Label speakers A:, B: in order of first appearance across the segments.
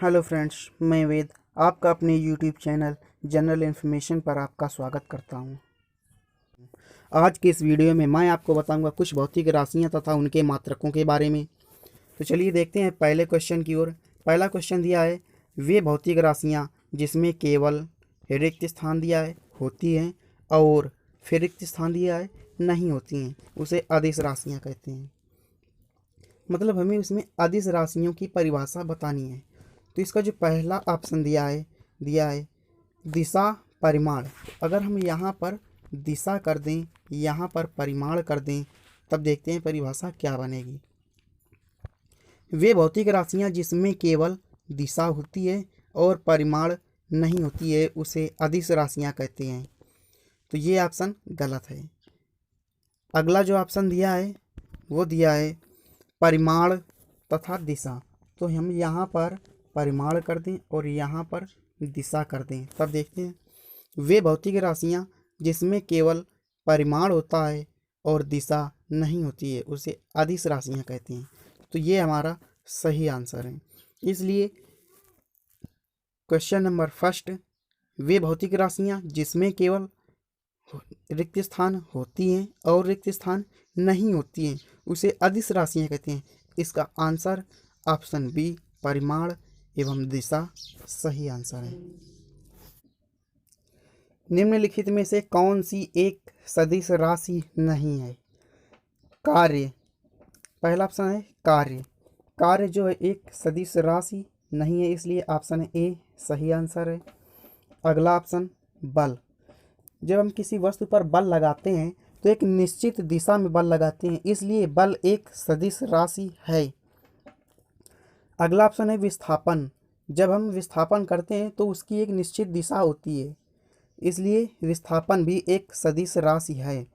A: Hello friends, मैं वेद आपका अपने यूट्यूब चैनल जनरल इन्फॉर्मेशन पर आपका स्वागत करता हूं। आज के इस वीडियो में मैं आपको बताऊंगा कुछ भौतिक राशियां तथा उनके मात्रकों के बारे में। तो चलिए देखते हैं पहले क्वेश्चन की ओर। पहला क्वेश्चन दिया है, वे भौतिक राशियां जिसमें केवल रिक्त स्थान दिया है होती हैं और फिर रिक्त स्थान दिया है नहीं होती हैं, उसे अदिश राशियाँ कहते हैं। मतलब हमें उसमें अदिश राशियों की परिभाषा बतानी है। तो इसका जो पहला ऑप्शन दिया है दिशा परिमाण। अगर हम यहाँ पर दिशा कर दें, यहाँ पर परिमाण कर दें, तब देखते हैं परिभाषा क्या बनेगी। वे भौतिक राशियाँ जिसमें केवल दिशा होती है और परिमाण नहीं होती है, उसे अदिश राशियाँ कहते हैं। तो ये ऑप्शन गलत है। अगला जो ऑप्शन दिया है वो दिया है परिमाण तथा दिशा। तो हम यहाँ पर परिमाण कर दें और यहाँ पर दिशा कर दें, तब देखते हैं वे भौतिक राशियाँ जिसमें केवल परिमाण होता है और दिशा नहीं होती है, उसे अदिश राशियाँ कहते हैं। तो ये हमारा सही आंसर है। इसलिए क्वेश्चन नंबर फर्स्ट, वे भौतिक राशियाँ जिसमें केवल रिक्त स्थान होती हैं और रिक्त स्थान नहीं होती हैं, उसे अदिश राशियाँ कहते हैं। इसका आंसर ऑप्शन बी परिमाण एवं दिशा सही आंसर है। निम्नलिखित में से कौन सी एक सदिश राशि नहीं है? कार्य। पहला ऑप्शन है कार्य। कार्य जो है एक सदिश राशि नहीं है, इसलिए ऑप्शन ए सही आंसर है। अगला ऑप्शन बल। जब हम किसी वस्तु पर बल लगाते हैं तो एक निश्चित दिशा में बल लगाते हैं, इसलिए बल एक सदिश राशि है। अगला ऑप्शन है विस्थापन। जब हम विस्थापन करते हैं तो उसकी एक निश्चित दिशा होती है, इसलिए विस्थापन भी एक सदिश राशि है।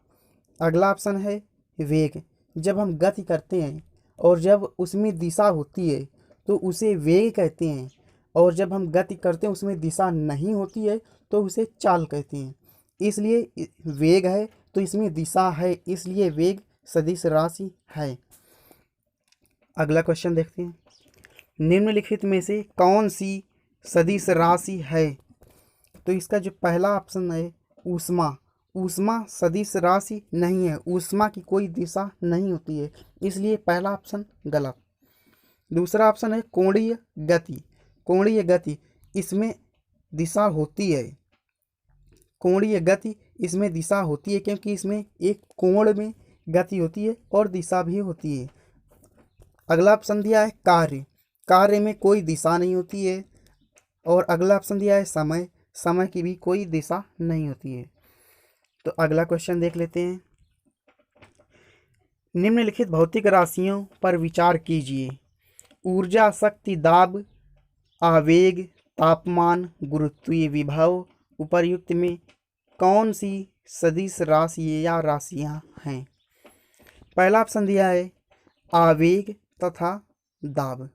A: अगला ऑप्शन है वेग। जब हम गति करते हैं और जब उसमें दिशा होती है तो उसे वेग कहते हैं, और जब हम गति करते हैं उसमें दिशा नहीं होती है तो उसे चाल कहते हैं। इसलिए वेग है तो इसमें दिशा है, इसलिए वेग सदिश राशि है। अगला क्वेश्चन देखते हैं, निम्नलिखित में से कौन सी सदिश राशि है? तो इसका जो पहला ऑप्शन है ऊष्मा। ऊष्मा सदिश राशि नहीं है, ऊष्मा की कोई दिशा नहीं होती है, इसलिए पहला ऑप्शन गलत। दूसरा ऑप्शन है कोणीय गति। कोणीय गति इसमें दिशा होती है, कोणीय गति इसमें दिशा होती है क्योंकि इसमें एक कोण में गति होती है और दिशा भी होती है। अगला ऑप्शन दिया है कार्य। कार्य में कोई दिशा नहीं होती है। और अगला ऑप्शन दिया है समय। समय की भी कोई दिशा नहीं होती है। तो अगला क्वेश्चन देख लेते हैं, निम्नलिखित भौतिक राशियों पर विचार कीजिए। ऊर्जा, शक्ति, दाब, आवेग, तापमान, गुरुत्वीय विभव उपर्युक्त में कौन सी सदिश राशि या राशियां हैं? पहला ऑप्शन दिया है आवेग तथा दाब।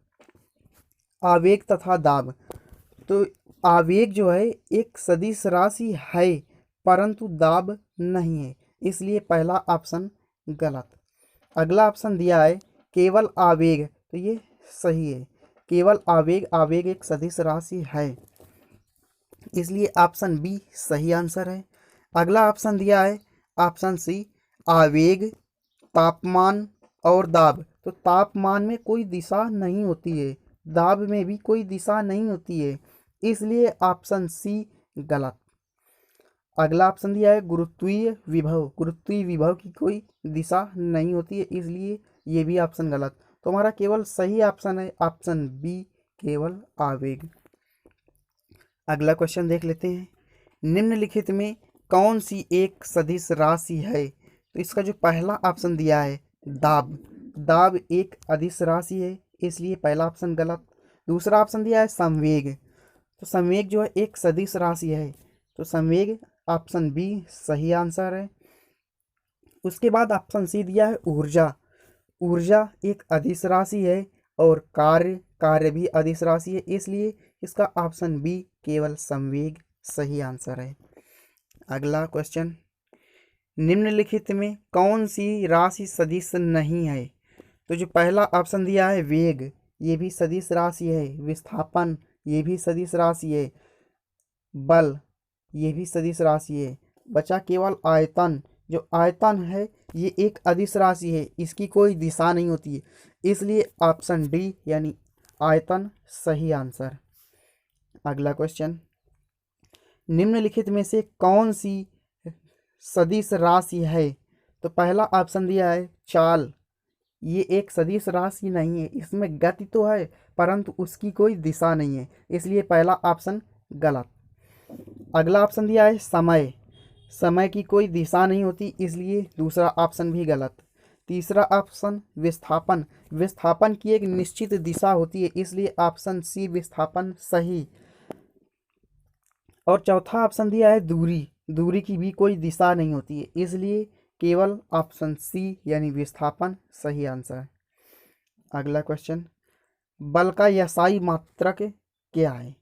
A: आवेग तथा दाब। तो आवेग जो है एक सदिश राशि है परंतु दाब नहीं है, इसलिए पहला ऑप्शन गलत। अगला ऑप्शन दिया है केवल आवेग। तो ये सही है, केवल आवेग। आवेग एक सदिश राशि है, इसलिए ऑप्शन बी सही आंसर है। अगला ऑप्शन दिया है ऑप्शन सी आवेग, तापमान और दाब। तो तापमान में कोई दिशा नहीं होती है, दाब में भी कोई दिशा नहीं होती है, इसलिए ऑप्शन सी गलत। अगला ऑप्शन दिया है गुरुत्वीय विभव। गुरुत्वीय विभव की कोई दिशा नहीं होती है, इसलिए ये भी ऑप्शन गलत। तो हमारा केवल सही ऑप्शन है ऑप्शन बी केवल आवेग। अगला क्वेश्चन देख लेते हैं, निम्नलिखित में कौन सी एक सदिश राशि है? तो इसका जो पहला ऑप्शन दिया है दाब। दाब एक अदिश राशि है, इसलिए पहला ऑप्शन गलत। दूसरा ऑप्शन दिया है संवेग। तो संवेग जो है एक सदिश राशि है, तो संवेग ऑप्शन बी सही आंसर है। उसके बाद ऑप्शन सी दिया है ऊर्जा। ऊर्जा एक अदिश राशि है और कार्य भी अदिश राशि है, इसलिए इसका ऑप्शन बी केवल संवेग सही आंसर है। अगला क्वेश्चन, निम्नलिखित में कौन सी राशि सदिश नहीं है? तो जो पहला ऑप्शन दिया है वेग, ये भी सदिश राशि है। विस्थापन ये भी सदिश राशि है। बल, ये भी सदिश राशि है। बचा केवल आयतन। जो आयतन है ये एक अदिश राशि है, इसकी कोई दिशा नहीं होती है, इसलिए ऑप्शन डी यानी आयतन सही आंसर। अगला क्वेश्चन, निम्नलिखित में से कौन सी सदिश राशि है? तो पहला ऑप्शन दिया है चाल। ये एक सदिश राशि नहीं है, इसमें गति तो है परंतु उसकी कोई दिशा नहीं है, इसलिए पहला ऑप्शन गलत। अगला ऑप्शन दिया है समय। समय की कोई दिशा नहीं होती, इसलिए दूसरा ऑप्शन भी गलत। तीसरा ऑप्शन विस्थापन। विस्थापन की एक निश्चित दिशा होती है, इसलिए ऑप्शन सी विस्थापन सही। और चौथा ऑप्शन दिया है दूरी। दूरी की भी कोई दिशा नहीं होती है, इसलिए केवल ऑप्शन सी यानी विस्थापन सही आंसर है। अगला क्वेश्चन, बल का यसाई मात्रक क्या है?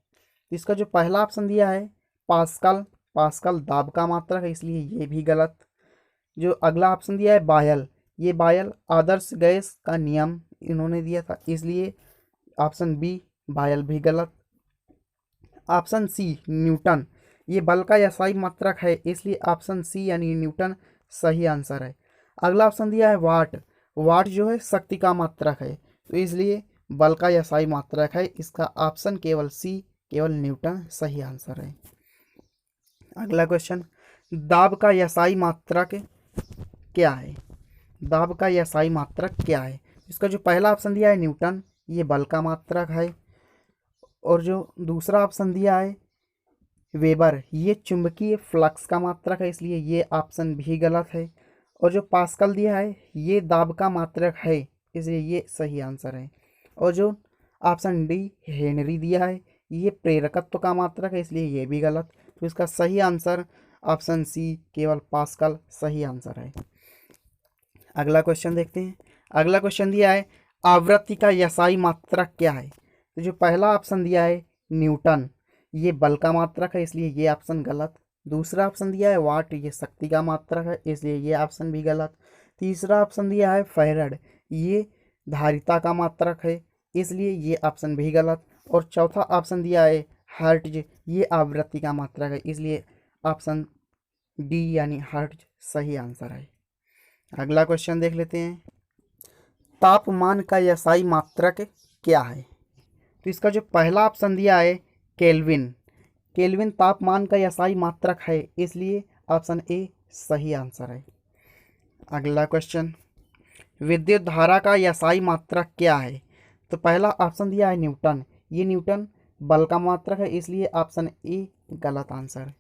A: इसका जो पहला ऑप्शन दिया है पास्कल। पास्कल दाब का मात्रक है, इसलिए ये भी गलत। जो अगला ऑप्शन दिया है बायल, ये बायल आदर्श गैस का नियम इन्होंने दिया था, इसलिए ऑप्शन बी बायल भी गलत। ऑप्शन सी न्यूटन, ये बल का यसाई मात्रक है, इसलिए ऑप्शन सी यानी न्यूटन सही आंसर है। अगला ऑप्शन दिया है वाट। वाट जो है शक्ति का मात्रक है, तो इसलिए बल का यसाई मात्रक है, इसका ऑप्शन केवल सी केवल न्यूटन सही आंसर है। अगला क्वेश्चन, दाब का यसाई मात्रक क्या है? दाब का यसाई मात्रक क्या है? इसका जो पहला ऑप्शन दिया है न्यूटन, ये बल का मात्रक है। और जो दूसरा ऑप्शन दिया है वेबर, ये चुंबकीय फ्लक्स का मात्रक है, इसलिए ये ऑप्शन भी गलत है। और जो पास्कल दिया है ये दाब का मात्रक है, इसलिए ये सही आंसर है। और जो ऑप्शन डी हेनरी दिया है ये प्रेरकत्व का मात्रक है, इसलिए ये भी गलत। तो इसका सही आंसर ऑप्शन सी केवल पास्कल सही आंसर है। अगला क्वेश्चन देखते हैं। अगला क्वेश्चन दिया है आवृत्ति का यसाई मात्रक क्या है? तो जो पहला ऑप्शन दिया है न्यूटन, ये बल का मात्रक है, इसलिए ये ऑप्शन गलत। दूसरा ऑप्शन दिया है वाट, ये शक्ति का मात्रक है, इसलिए ये ऑप्शन भी गलत। तीसरा ऑप्शन दिया है फैराड, ये धारिता का मात्रक है, इसलिए ये ऑप्शन भी गलत। और चौथा ऑप्शन दिया है हर्ट्ज, ये आवृत्ति का मात्रक है, इसलिए ऑप्शन डी यानी हर्ट्ज सही आंसर है। अगला क्वेश्चन देख लेते हैं, तापमान का यसाई मात्रक क्या है? तो इसका जो पहला ऑप्शन दिया है केल्विन। केल्विन तापमान का यसाई मात्रक है, इसलिए ऑप्शन ए सही आंसर है। अगला क्वेश्चन, विद्युत धारा का यसाई मात्रक क्या है? तो पहला ऑप्शन दिया है न्यूटन, ये न्यूटन बल का मात्रक है, इसलिए ऑप्शन ए गलत आंसर है।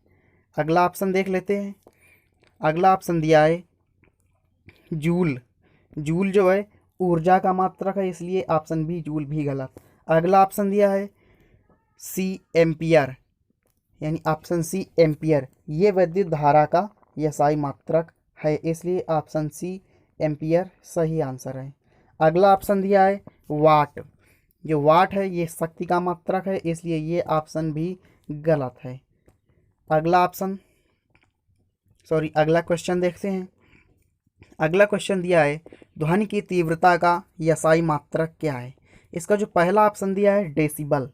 A: अगला ऑप्शन देख लेते हैं। अगला ऑप्शन दिया है जूल। जूल जो है ऊर्जा का मात्रक है, इसलिए ऑप्शन बी जूल भी गलत। अगला ऑप्शन दिया है सी एम्पियर, यानी ऑप्शन सी एम्पियर, ये विद्युत धारा का यसाई मात्रक है, इसलिए ऑप्शन सी एम्पियर सही आंसर है। अगला ऑप्शन दिया है वाट। जो वाट है ये शक्ति का मात्रक है, इसलिए ये ऑप्शन भी गलत है। अगला क्वेश्चन देखते हैं। अगला क्वेश्चन दिया है ध्वनि की तीव्रता का यसाई मात्रक क्या है? इसका जो पहला ऑप्शन दिया है डेसिबल,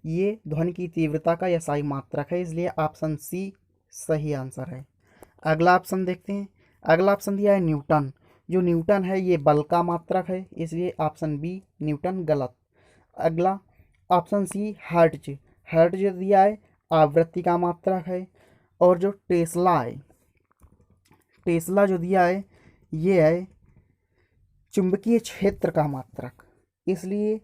A: ये ध्वनि की तीव्रता का यसाई मात्रक है, इसलिए ऑप्शन सी सही आंसर है। अगला ऑप्शन देखते हैं। अगला ऑप्शन दिया है न्यूटन। जो न्यूटन है ये बल का मात्रक है, इसलिए ऑप्शन बी न्यूटन गलत। अगला ऑप्शन सी हर्ट्ज। हर्ट्ज जो दिया है आवृत्ति का मात्रक है। और जो टेस्ला है, टेस्ला जो दिया है ये है चुंबकीय क्षेत्र का मात्रक, इसलिए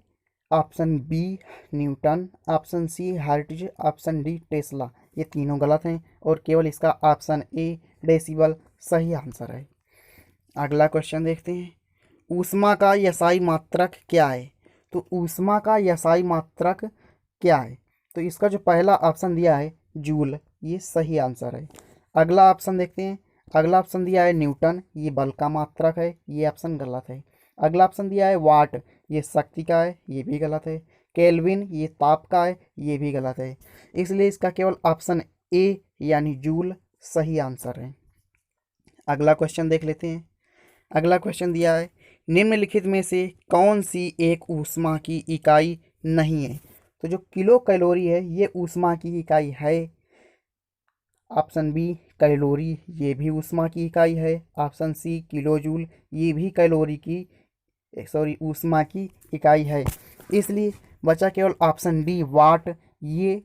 A: option B newton, option C hertz, option D tesla, ये तीनों गलत हैं और केवल इसका ऑप्शन ए डेसिबल सही आंसर है। अगला क्वेश्चन देखते हैं, ऊष्मा का यसाई मात्रक क्या है? तो ऊष्मा का यसाई मात्रक क्या है? तो इसका जो पहला ऑप्शन दिया है जूल, ये सही आंसर है। अगला ऑप्शन देखते हैं। अगला ऑप्शन दिया है न्यूटन, ये बल का मात्रक है, ये ऑप्शन गलत है। अगला ऑप्शन दिया है वाट, ये शक्ति का है, ये भी गलत है। केल्विन ये ताप का है, ये भी गलत है, इसलिए इसका केवल ऑप्शन ए यानी जूल सही आंसर है। अगला क्वेश्चन देख लेते हैं। अगला क्वेश्चन दिया है निम्नलिखित में से कौन सी एक ऊष्मा की इकाई नहीं है? तो जो किलो कैलोरी है ये ऊष्मा की इकाई है। ऑप्शन बी कैलोरी, ये भी ऊष्मा की इकाई है। ऑप्शन सी किलो जूल, ये भी कैलोरी की ऊष्मा की इकाई है। इसलिए बचा केवल ऑप्शन डी वाट, ये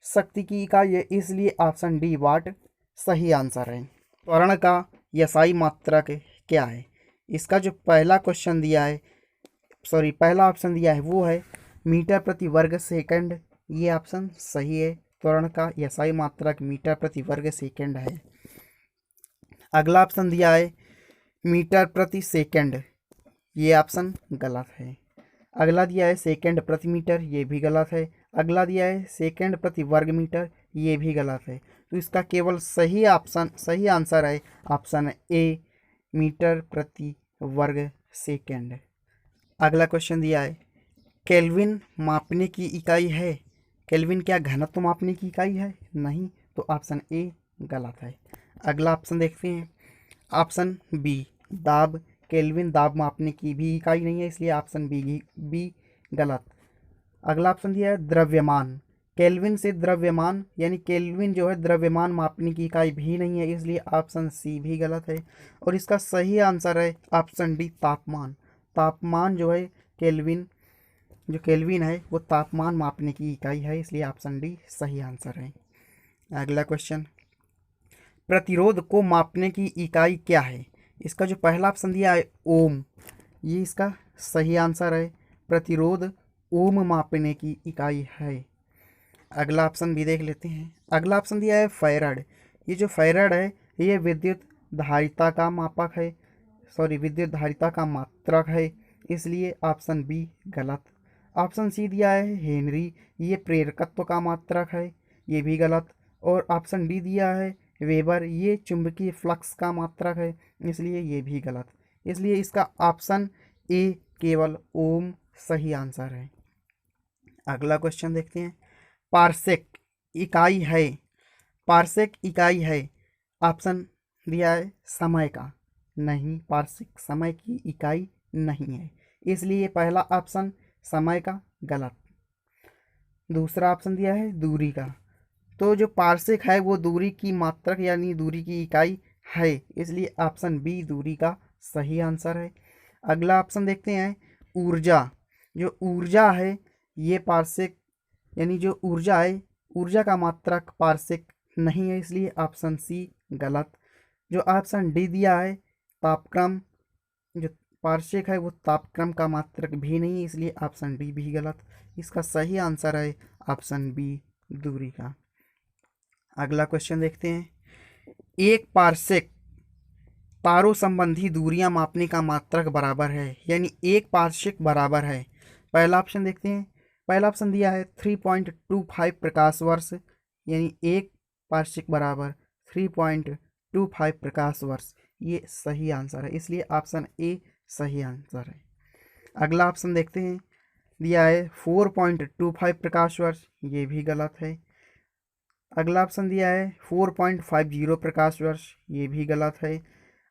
A: शक्ति की इकाई है, इसलिए ऑप्शन डी वाट सही आंसर है। त्वरण का यसाई मात्रक क्या है? इसका जो पहला क्वेश्चन दिया है, पहला ऑप्शन दिया है वो है मीटर प्रति वर्ग सेकंड, ये ऑप्शन सही है। त्वरण का यसाई मात्रक मीटर प्रति वर्ग सेकंड है। अगला ऑप्शन दिया है मीटर प्रति सेकंड, ये ऑप्शन गलत है। अगला दिया है सेकंड प्रति मीटर, ये भी गलत है। अगला दिया है सेकंड प्रति वर्ग मीटर, ये भी गलत है। तो इसका केवल सही आंसर है ऑप्शन ए मीटर प्रति वर्ग सेकंड। अगला क्वेश्चन दिया है केल्विन मापने की इकाई है? केल्विन क्या घनत्व मापने की इकाई है? नहीं, तो ऑप्शन ए गलत है। अगला ऑप्शन देखते हैं, ऑप्शन बी दाब, केल्विन दाब मापने की भी इकाई नहीं है, इसलिए ऑप्शन बी गलत। अगला ऑप्शन दिया है द्रव्यमान, केल्विन से द्रव्यमान यानी केल्विन जो है द्रव्यमान मापने की इकाई भी नहीं है, इसलिए ऑप्शन सी भी गलत है। और इसका सही आंसर है ऑप्शन डी तापमान। तापमान जो है केल्विन है वो तापमान मापने की इकाई है, इसलिए ऑप्शन डी सही आंसर है। अगला क्वेश्चन, प्रतिरोध को मापने की इकाई क्या है? इसका जो पहला ऑप्शन दिया है ओम, ये इसका सही आंसर है। प्रतिरोध ओम मापने की इकाई है। अगला ऑप्शन भी देख लेते हैं। अगला ऑप्शन दिया है फैराड, ये जो फैराड है ये विद्युत धारिता का मापक है, विद्युत धारिता का मात्रक है, इसलिए ऑप्शन बी गलत। ऑप्शन सी दिया है हेनरी, ये प्रेरकत्व का मात्रक है, ये भी गलत। और ऑप्शन डी दिया है वेबर, ये चुंबकीय फ्लक्स का मात्रक है, इसलिए ये भी गलत। इसलिए इसका ऑप्शन ए केवल ओम सही आंसर है। अगला क्वेश्चन देखते हैं, पार्सेक इकाई है, पार्सेक इकाई है, ऑप्शन दिया है समय का, नहीं, पार्सेक समय की इकाई नहीं है, इसलिए पहला ऑप्शन समय का गलत। दूसरा ऑप्शन दिया है दूरी का, तो जो पार्सेक है वो दूरी की मात्रक यानी दूरी की इकाई है, इसलिए ऑप्शन बी दूरी का सही आंसर है। अगला ऑप्शन देखते हैं ऊर्जा, जो ऊर्जा है ये पार्सेक यानी जो ऊर्जा है ऊर्जा का मात्रक पार्सेक नहीं है, इसलिए ऑप्शन सी गलत। जो ऑप्शन डी दिया है तापक्रम, जो पार्सेक है वो तापक्रम का मात्रक भी नहीं है, इसलिए ऑप्शन डी भी गलत। इसका सही आंसर है ऑप्शन बी दूरी का। अगला क्वेश्चन देखते हैं, एक पार्सेक तारों संबंधी दूरियां मापने का मात्रक बराबर है, यानी एक पार्सेक बराबर है। पहला ऑप्शन देखते हैं, पहला ऑप्शन दिया है 3.25 प्रकाश वर्ष, यानी एक पार्सेक बराबर 3.25 प्रकाश वर्ष, ये सही आंसर है, इसलिए ऑप्शन ए सही आंसर है। अगला ऑप्शन देखते हैं, दिया है 4.25 प्रकाश वर्ष, ये भी गलत है। अगला ऑप्शन दिया है 4.50 प्रकाश वर्ष, ये भी गलत है।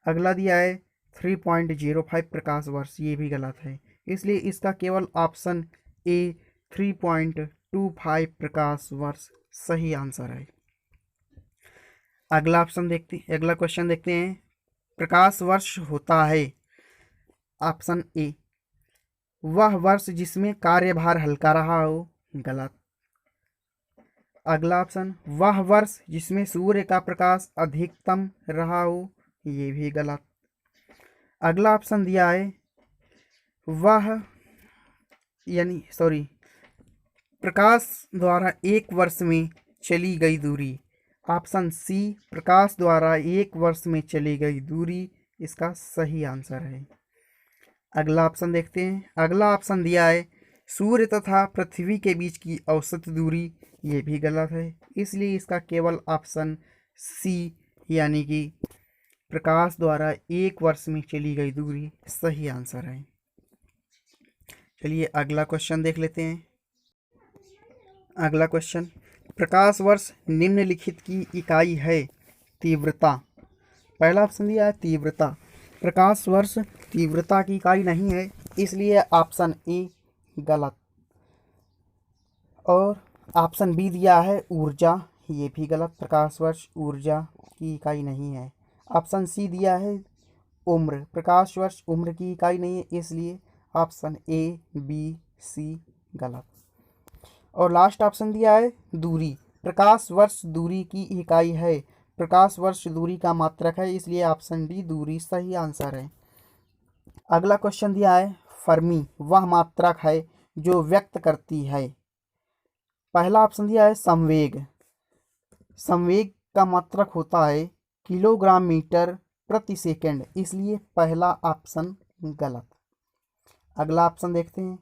A: अगला दिया है 3.05 प्रकाश वर्ष, ये भी गलत है, इसलिए इसका केवल ऑप्शन ए 3.25 प्रकाश वर्ष सही आंसर है। अगला क्वेश्चन देखते हैं, प्रकाश वर्ष होता है, ऑप्शन ए वह वर्ष जिसमें कार्यभार हल्का रहा हो, गलत। अगला ऑप्शन वह वर्ष जिसमें सूर्य का प्रकाश अधिकतम रहा हो, ये भी गलत। अगला ऑप्शन दिया है प्रकाश द्वारा एक वर्ष में चली गई दूरी, ऑप्शन सी प्रकाश द्वारा एक वर्ष में चली गई दूरी इसका सही आंसर है। अगला ऑप्शन देखते हैं, अगला ऑप्शन दिया है सूर्य तथा पृथ्वी के बीच की औसत दूरी, ये भी गलत है, इसलिए इसका केवल ऑप्शन सी यानी कि प्रकाश द्वारा एक वर्ष में चली गई दूरी सही आंसर है। चलिए अगला क्वेश्चन देख लेते हैं। अगला क्वेश्चन, प्रकाश वर्ष निम्नलिखित की इकाई है, तीव्रता। पहला ऑप्शन दिया है तीव्रता, प्रकाश वर्ष तीव्रता की इकाई नहीं है, इसलिए ऑप्शन ए गलत। और ऑप्शन बी दिया है ऊर्जा, ये भी गलत, प्रकाश वर्ष ऊर्जा की इकाई नहीं है। ऑप्शन सी दिया है उम्र, प्रकाश वर्ष उम्र की इकाई नहीं है, इसलिए ऑप्शन ए बी सी गलत। और लास्ट ऑप्शन दिया है दूरी, प्रकाश वर्ष दूरी की इकाई है, प्रकाश वर्ष दूरी का मात्रक है, इसलिए ऑप्शन डी दूरी सही आंसर है। अगला क्वेश्चन दिया है फर्मी वह मात्रक है जो व्यक्त करती है। पहला ऑप्शन दिया है संवेग, संवेग का मात्रक होता है किलोग्राम मीटर प्रति सेकंड, इसलिए पहला ऑप्शन गलत। अगला ऑप्शन देखते हैं।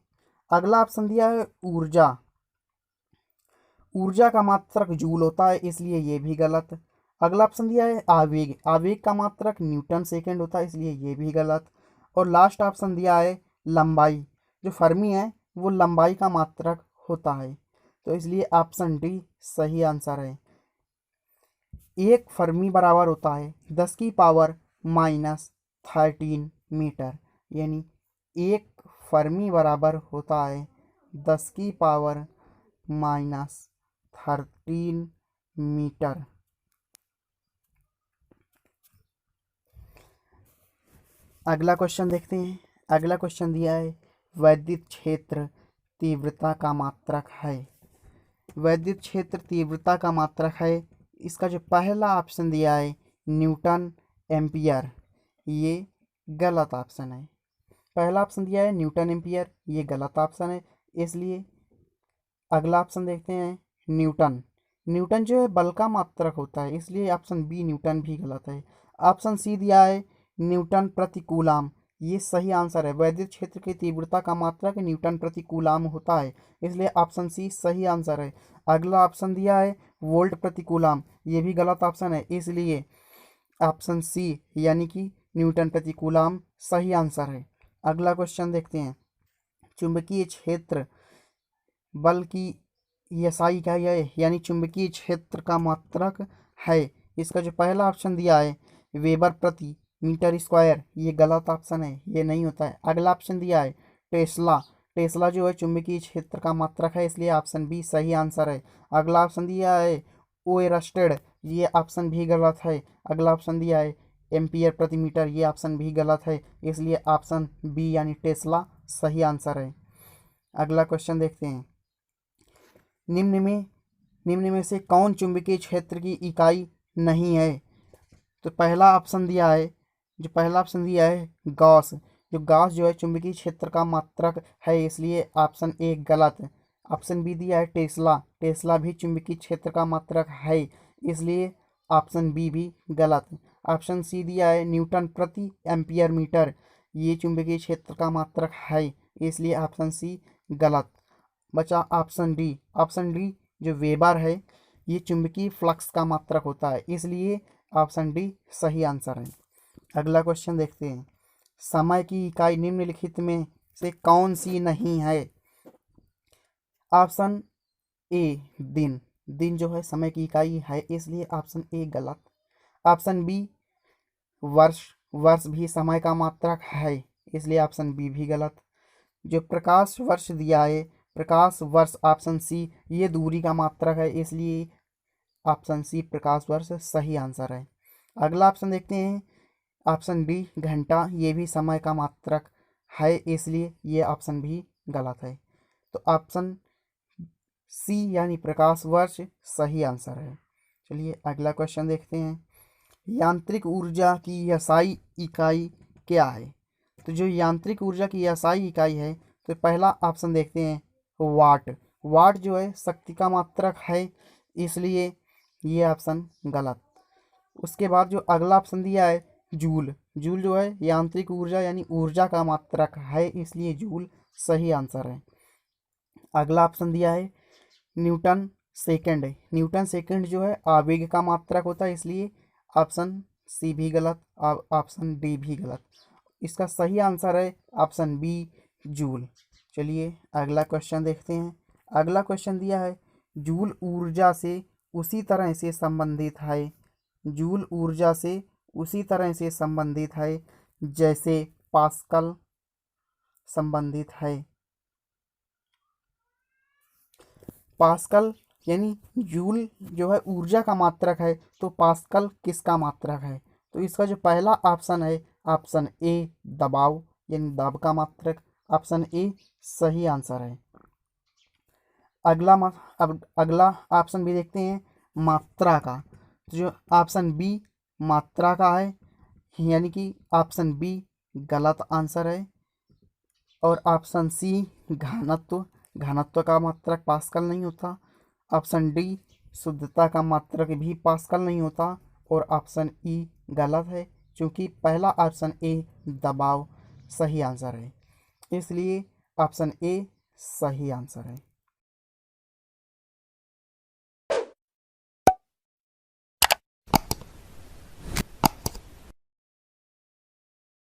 A: अगला ऑप्शन दिया है ऊर्जा, ऊर्जा का मात्रक जूल होता है, इसलिए ये भी गलत। अगला ऑप्शन दिया है आवेग, आवेग का मात्रक न्यूटन सेकंड होता है, इसलिए ये भी गलत। और लास्ट ऑप्शन दिया है लंबाई, जो फर्मी है वो लंबाई का मात्रक होता है, तो इसलिए ऑप्शन डी सही आंसर है। एक फर्मी बराबर होता है 10 की पावर -13 मीटर, यानी एक फर्मी बराबर होता है 10 की पावर -13 मीटर। अगला क्वेश्चन देखते हैं। अगला क्वेश्चन दिया है वैद्युत क्षेत्र तीव्रता का मात्रक है। वैद्युत क्षेत्र तीव्रता का मात्रक है, इसका जो पहला ऑप्शन दिया है न्यूटन एम्पियर, ये गलत ऑप्शन है। पहला ऑप्शन दिया है न्यूटन एम्पियर, ये गलत ऑप्शन है, इसलिए अगला ऑप्शन देखते हैं न्यूटन। न्यूटन जो है बल का मात्रक होता है, इसलिए ऑप्शन बी न्यूटन भी गलत है। ऑप्शन सी दिया है न्यूटन प्रति कूलाम, ये सही आंसर है। वैद्युत क्षेत्र की तीव्रता का मात्रक न्यूटन प्रति कूलाम होता है, इसलिए ऑप्शन सी सही आंसर है। अगला ऑप्शन दिया है वोल्ट प्रति कूलाम, ये भी गलत ऑप्शन है, इसलिए ऑप्शन सी यानी कि न्यूटन प्रति कूलाम सही आंसर है। अगला क्वेश्चन देखते हैं। चुंबकीय क्षेत्र बल की एसआई क्या है, यानी चुंबकीय क्षेत्र का मात्रक है, इसका जो पहला ऑप्शन दिया है वेबर प्रति मीटर स्क्वायर, ये गलत ऑप्शन है, ये नहीं होता है। अगला ऑप्शन दिया है टेस्ला, टेस्ला जो है चुंबकीय क्षेत्र का मात्रक है, इसलिए ऑप्शन बी सही आंसर है। अगला ऑप्शन दिया है ओएरस्टेड, ये ऑप्शन भी गलत है। अगला ऑप्शन दिया है एम्पियर प्रति मीटर, ये ऑप्शन भी गलत है, इसलिए ऑप्शन बी यानी टेस्ला सही आंसर है। अगला क्वेश्चन देखते हैं। निम्न में से कौन चुंबकीय क्षेत्र की इकाई नहीं है। तो पहला ऑप्शन दिया है, जो पहला ऑप्शन दिया है गॉस, जो गॉस जो है चुंबकीय क्षेत्र का मात्रक है, इसलिए ऑप्शन ए गलत। ऑप्शन बी दिया है टेस्ला, टेस्ला भी चुंबकीय क्षेत्र का मात्रक है, इसलिए ऑप्शन बी भी गलत। ऑप्शन सी दिया है न्यूटन प्रति एम्पियर मीटर, ये चुंबकीय क्षेत्र का मात्रक है, इसलिए ऑप्शन सी गलत। बचा ऑप्शन डी, ऑप्शन डी जो वेबर है ये चुंबकीय फ्लक्स का मात्रक होता है, इसलिए ऑप्शन डी सही आंसर है। अगला क्वेश्चन देखते हैं। समय की इकाई निम्नलिखित में से कौन सी नहीं है। ऑप्शन ए दिन, दिन जो है समय की इकाई है, इसलिए ऑप्शन ए गलत। ऑप्शन बी वर्ष, वर्ष भी समय का मात्रक है, इसलिए ऑप्शन बी भी गलत। जो प्रकाश वर्ष दिया है, प्रकाश वर्ष ऑप्शन सी ये दूरी का मात्रक है, इसलिए ऑप्शन सी प्रकाश वर्ष सही आंसर है। अगला ऑप्शन देखते हैं। ऑप्शन डी घंटा, ये भी समय का मात्रक है, इसलिए ये ऑप्शन भी गलत है, तो ऑप्शन सी यानी प्रकाश वर्ष सही आंसर है। चलिए अगला क्वेश्चन देखते हैं। यांत्रिक ऊर्जा की एसआई इकाई क्या है। तो जो यांत्रिक ऊर्जा की एसआई इकाई है, तो पहला ऑप्शन देखते हैं वाट, वाट जो है शक्ति का मात्रक है, इसलिए ये ऑप्शन गलत। उसके बाद जो अगला ऑप्शन दिया है जूल, जूल जो है यांत्रिक ऊर्जा यानी ऊर्जा का मात्रक है, इसलिए जूल सही आंसर है। अगला ऑप्शन दिया है न्यूटन सेकंड, न्यूटन सेकंड जो है आवेग का मात्रक होता है, इसलिए ऑप्शन सी भी गलत, ऑप्शन डी भी गलत। इसका सही आंसर है ऑप्शन बी जूल। चलिए अगला क्वेश्चन देखते हैं। अगला क्वेश्चन दिया है जूल ऊर्जा से उसी तरह से संबंधित है, जूल ऊर्जा से उसी तरह से संबंधित है जैसे पास्कल संबंधित है। पास्कल यानी जूल जो है ऊर्जा का मात्रक है, तो पास्कल किसका मात्रक है? तो इसका जो पहला ऑप्शन है, ऑप्शन ए दबाव यानी दाब का मात्रक, ऑप्शन ए सही आंसर है। अब अगला ऑप्शन भी देखते हैं मात्रा का। तो जो ऑप्शन बी मात्रा का है, यानी कि ऑप्शन बी गलत आंसर है। और ऑप्शन सी घनत्व, घनत्व का मात्रक पास्कल नहीं होता। ऑप्शन डी शुद्धता का मात्रक भी पास्कल नहीं होता। और ऑप्शन ई गलत है, क्योंकि पहला ऑप्शन ए दबाव सही आंसर है, इसलिए ऑप्शन ए सही आंसर है।